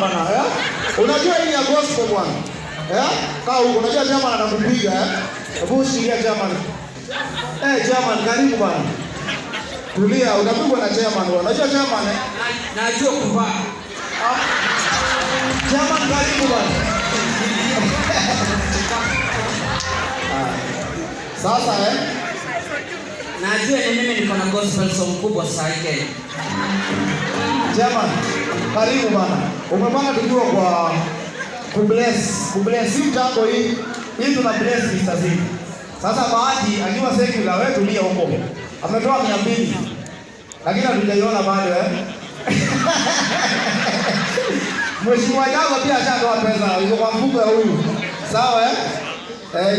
bana. Unajua hii ya gospel bwana. Kaa huko unajua chama anakupiga Hebu shikilia chama. Chama karibu bwana. Tulia, unapigwa na chama bwana. Unajua chama najua kuvaa. Chama karibu bwana. Sasa najua ni mimi niko na gospel song kubwa sasa hivi. Chama karibu bwana. Umepanga tujua kwa kubless mtango hii tuna bless Mr. Z. Sasa Bahati akiwa secular wewe tulia huko. Ametoa 200. Lakini hatujaiona bado Mheshimiwa Jago pia ashatoa pesa, yuko kwa mfuko ya huyu. Sawa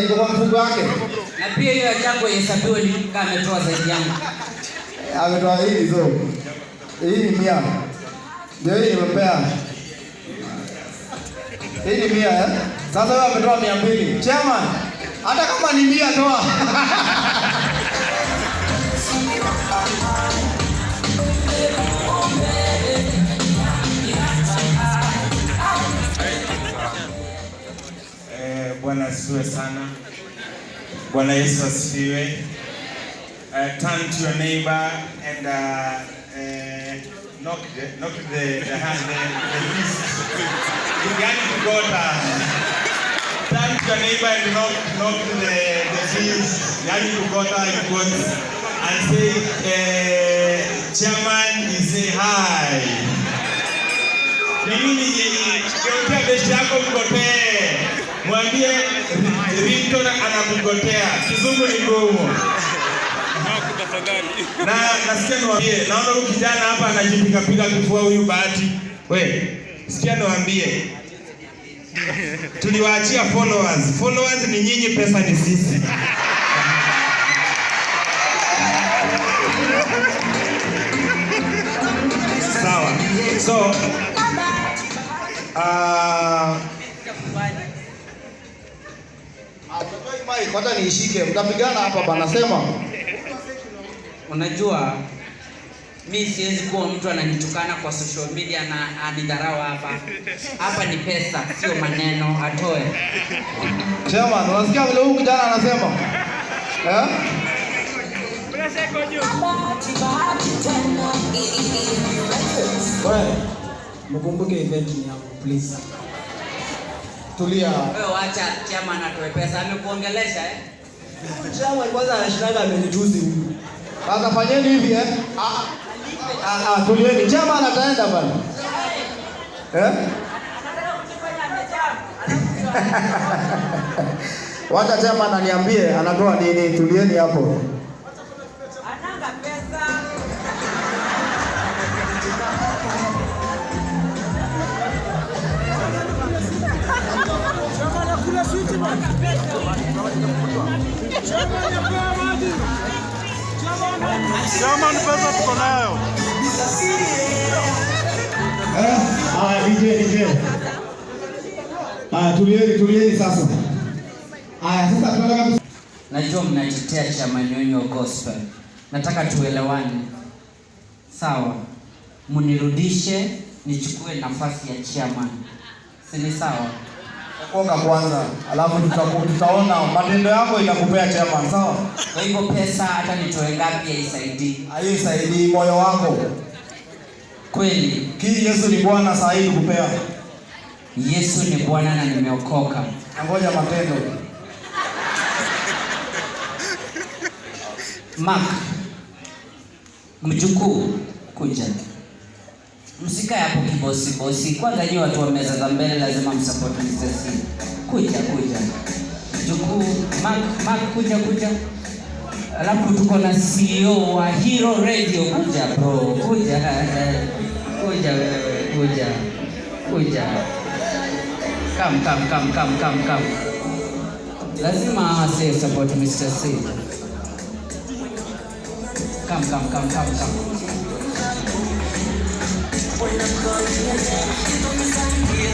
yuko kwa mfuko wake. Na pia hiyo Jago hesabiwe ni kama ametoa zaidi yangu. Ametoa hii zo. Hii ni 100. Ndio hii nimepea. Hii ni 100 Sasa wewe ametoa 200. Chairman, hata kama ni 100 toa. Bwana asifiwe sana. Bwana Yesu asifiwe. Turn to your neighbor and knock the hand, the fist. Yani kugota. Turn to your neighbor and knock the fist. Yani kugota and say, chairman is say hi. Nini kiongea besti yako mgotee. Mwambie Ringtone anakugotea. Kizungu ni ngumu. Na nasikia niwaambie, naona huyu kijana hapa anajipiga kifua huyu Bahati. Sikia niwaambie. Tuliwaachia followers. Followers ni nyinyi, pesa ni sisi. Sawa. So kwanza niishike, mtapigana hapa bana. Sema. Unajua mimi siwezi kuwa mtu ananitukana kwa social media na anidharau hapa. Hapa ni pesa, sio maneno, atoe. Chairman, unasikia vile huyu kijana anasema? Wewe, mkumbuke event ni yangu, please. Tulia. Wewe acha chairman atoe pesa, amekuongelesha Chairman kwanza anashindana amenitusi huyu. Sasa fanyeni hivi tulieni. Chairman ataenda bana. Wacha chairman aniambie anatoa nini, tulieni hapo. Ananga pesa. Jamani, pesa tuko nayo. DJ. Tulieni sasa. Sasa tunataka najua mnatetea chama nyonyo gospel. Nataka tuelewane. Sawa. Munirudishe nichukue nafasi ya chairman. Si ni sawa? Konga kwanza, alafu tutaona matendo yako itakupea chairman, sawa? Kwa hivyo pesa hata nitoe ngapi haisaidii? Haisaidii moyo wako. Kweli. Yesu ni Bwana saa hii kupea. Yesu ni Bwana na nimeokoka. Ngoja matendo. Mark. Mjukuu kuja. Msikae hapo kibosi. Kwanza nyinyi watu wa meza za mbele lazima msupport Mr. C. Kuja. Mjukuu Mark kuja. Alafu tuko na CEO wa Hero Radio. Kuja bro. Kuja wewe. Come. Lazima say support Mr. C. Come. When I'm calling your name, you don't miss out here,